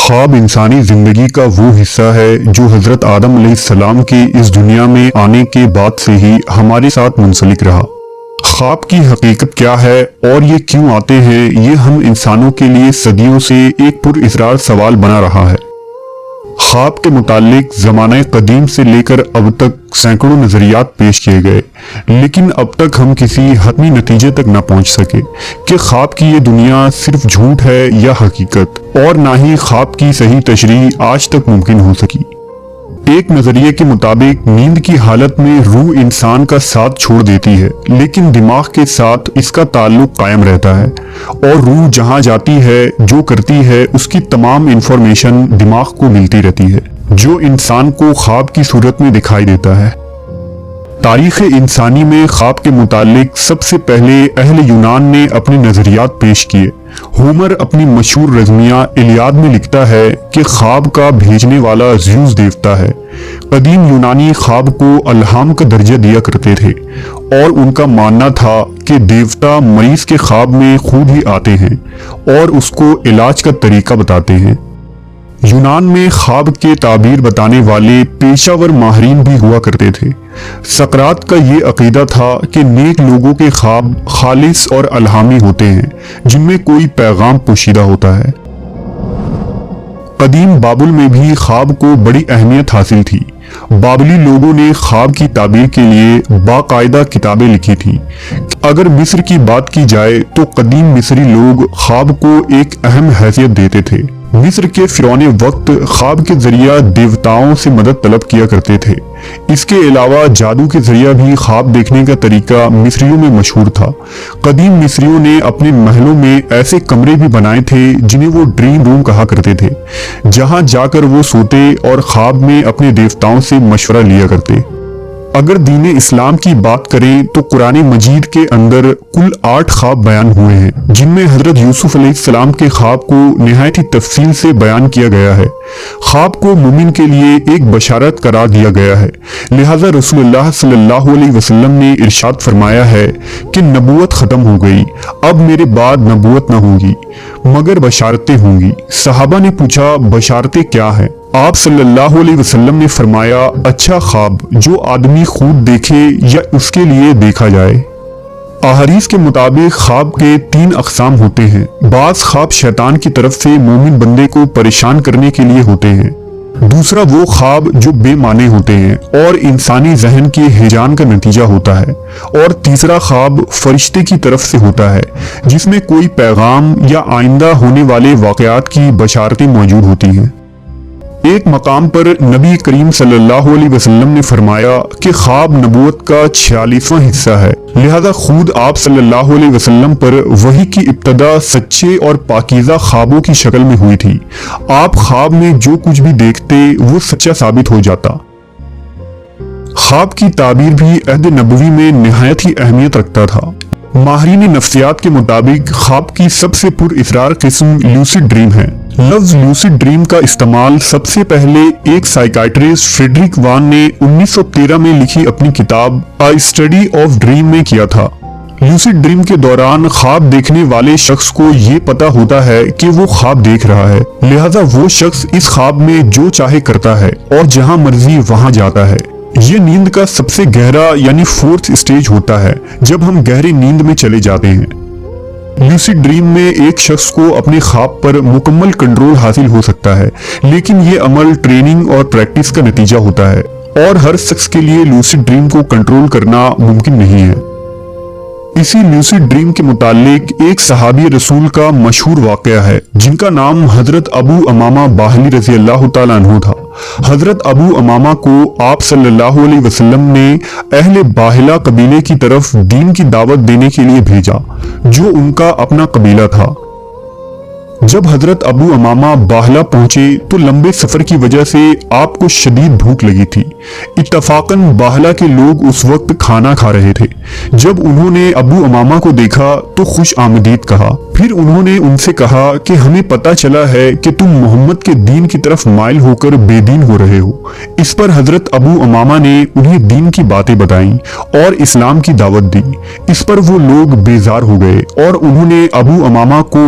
خواب انسانی زندگی کا وہ حصہ ہے جو حضرت آدم علیہ السلام کے اس دنیا میں آنے کے بعد سے ہی ہمارے ساتھ منسلک رہا۔ خواب کی حقیقت کیا ہے اور یہ کیوں آتے ہیں، یہ ہم انسانوں کے لیے صدیوں سے ایک پر اسرار سوال بنا رہا ہے۔ خواب کے متعلق زمانہ قدیم سے لے کر اب تک سینکڑوں نظریات پیش کیے گئے، لیکن اب تک ہم کسی حتمی نتیجے تک نہ پہنچ سکے کہ خواب کی یہ دنیا صرف جھوٹ ہے یا حقیقت، اور نہ ہی خواب کی صحیح تشریح آج تک ممکن ہو سکی۔ ایک نظریے کے مطابق نیند کی حالت میں روح انسان کا ساتھ چھوڑ دیتی ہے، لیکن دماغ کے ساتھ اس کا تعلق قائم رہتا ہے، اور روح جہاں جاتی ہے، جو کرتی ہے، اس کی تمام انفارمیشن دماغ کو ملتی رہتی ہے، جو انسان کو خواب کی صورت میں دکھائی دیتا ہے۔ تاریخ انسانی میں خواب کے متعلق سب سے پہلے اہل یونان نے اپنے نظریات پیش کیے۔ ہومر اپنی مشہور رزمیہ الیاد میں لکھتا ہے کہ خواب کا بھیجنے والا زیوس دیوتا ہے۔ قدیم یونانی خواب کو الہام کا درجہ دیا کرتے تھے، اور ان کا ماننا تھا کہ دیوتا مریض کے خواب میں خود ہی آتے ہیں اور اس کو علاج کا طریقہ بتاتے ہیں۔ یونان میں خواب کے تعبیر بتانے والے پیشہ ور ماہرین بھی ہوا کرتے تھے۔ سقراط کا یہ عقیدہ تھا کہ نیک لوگوں کے خواب خالص اور الہامی ہوتے ہیں، جن میں کوئی پیغام پوشیدہ ہوتا ہے۔ قدیم بابل میں بھی خواب کو بڑی اہمیت حاصل تھی۔ بابلی لوگوں نے خواب کی تعبیر کے لیے باقاعدہ کتابیں لکھی تھیں۔ اگر مصر کی بات کی جائے تو قدیم مصری لوگ خواب کو ایک اہم حیثیت دیتے تھے۔ مصر کے فرعون وقت خواب کے ذریعہ دیوتاؤں سے مدد طلب کیا کرتے تھے۔ اس کے علاوہ جادو کے ذریعہ بھی خواب دیکھنے کا طریقہ مصریوں میں مشہور تھا۔ قدیم مصریوں نے اپنے محلوں میں ایسے کمرے بھی بنائے تھے جنہیں وہ ڈریم روم کہا کرتے تھے، جہاں جا کر وہ سوتے اور خواب میں اپنے دیوتاؤں سے مشورہ لیا کرتے۔ اگر دین اسلام کی بات کریں تو قرآن مجید کے اندر کل 8 خواب بیان ہوئے ہیں، جن میں حضرت یوسف علیہ السلام کے خواب کو نہایت ہی تفصیل سے بیان کیا گیا ہے۔ خواب کو مومن کے لیے ایک بشارت قرار دیا گیا ہے، لہذا رسول اللہ صلی اللہ علیہ وسلم نے ارشاد فرمایا ہے کہ نبوت ختم ہو گئی، اب میرے بعد نبوت نہ ہوگی مگر بشارتیں ہوں گی۔ صحابہ نے پوچھا بشارتیں کیا ہیں؟ آپ صلی اللہ علیہ وسلم نے فرمایا اچھا خواب جو آدمی خود دیکھے یا اس کے لیے دیکھا جائے۔ احادیث کے مطابق خواب کے 3 اقسام ہوتے ہیں۔ بعض خواب شیطان کی طرف سے مومن بندے کو پریشان کرنے کے لیے ہوتے ہیں۔ دوسرا وہ خواب جو بے معنی ہوتے ہیں اور انسانی ذہن کے ہیجان کا نتیجہ ہوتا ہے، اور تیسرا خواب فرشتے کی طرف سے ہوتا ہے، جس میں کوئی پیغام یا آئندہ ہونے والے واقعات کی بشارتیں موجود ہوتی ہیں۔ ایک مقام پر نبی کریم صلی اللہ علیہ وسلم نے فرمایا کہ خواب نبوت کا 46واں حصہ ہے، لہذا خود آپ صلی اللہ علیہ وسلم پر وحی کی ابتدا سچے اور پاکیزہ خوابوں کی شکل میں ہوئی تھی۔ آپ خواب میں جو کچھ بھی دیکھتے وہ سچا ثابت ہو جاتا۔ خواب کی تعبیر بھی عہد نبوی میں نہایت ہی اہمیت رکھتا تھا۔ ماہرین نفسیات کے مطابق خواب کی سب سے پر اسرار قسم لیوسڈ ڈریم ہے۔ لفظ لیوسڈ ڈریم کا استعمال سب سے پہلے ایک سائیکائٹرسٹ فریڈرک وان نے 1913 میں لکھی اپنی کتاب A Study of Dream میں کیا تھا۔ لیوسڈ ڈریم کے دوران خواب دیکھنے والے شخص کو یہ پتا ہوتا ہے کہ وہ خواب دیکھ رہا ہے، لہذا وہ شخص اس خواب میں جو چاہے کرتا ہے اور جہاں مرضی وہاں جاتا ہے۔ یہ نیند کا سب سے گہرا یعنی 4th اسٹیج ہوتا ہے جب ہم گہری نیند میں چلے جاتے ہیں۔ لیوسڈ ڈریم میں ایک شخص کو اپنے خواب پر مکمل کنٹرول حاصل ہو سکتا ہے، لیکن یہ عمل ٹریننگ اور پریکٹس کا نتیجہ ہوتا ہے، اور ہر شخص کے لیے لیوسڈ ڈریم کو کنٹرول کرنا ممکن نہیں ہے۔ اسی لیوسڈ ڈریم کے متعلق ایک صحابی رسول کا مشہور واقعہ ہے، جن کا نام حضرت ابو امامہ باہلی رضی اللہ تعالیٰ عنہ تھا۔ حضرت ابو امامہ کو آپ صلی اللہ علیہ وسلم نے اہل باہلا قبیلے کی طرف دین کی دعوت دینے کے لیے بھیجا، جو ان کا اپنا قبیلہ تھا۔ جب حضرت ابو امامہ باہلا پہنچے تو لمبے سفر کی وجہ سے آپ کو شدید بھوک لگی تھی۔ اتفاقاً باہلا کے لوگ اس وقت کھانا کھا رہے تھے۔ جب انہوں نے ابو امامہ کو دیکھا تو خوش آمدید کہا۔ پھر انہوں نے ان سے کہا کہ ہمیں پتہ چلا ہے کہ تم محمد کے دین کی طرف مائل ہو کر بے دین ہو رہے ہو۔ اس پر حضرت ابو امامہ نے انہیں دین کی باتیں بتائیں اور اسلام کی دعوت دی۔ اس پر وہ لوگ بیزار ہو گئے اور انہوں نے ابو امامہ کو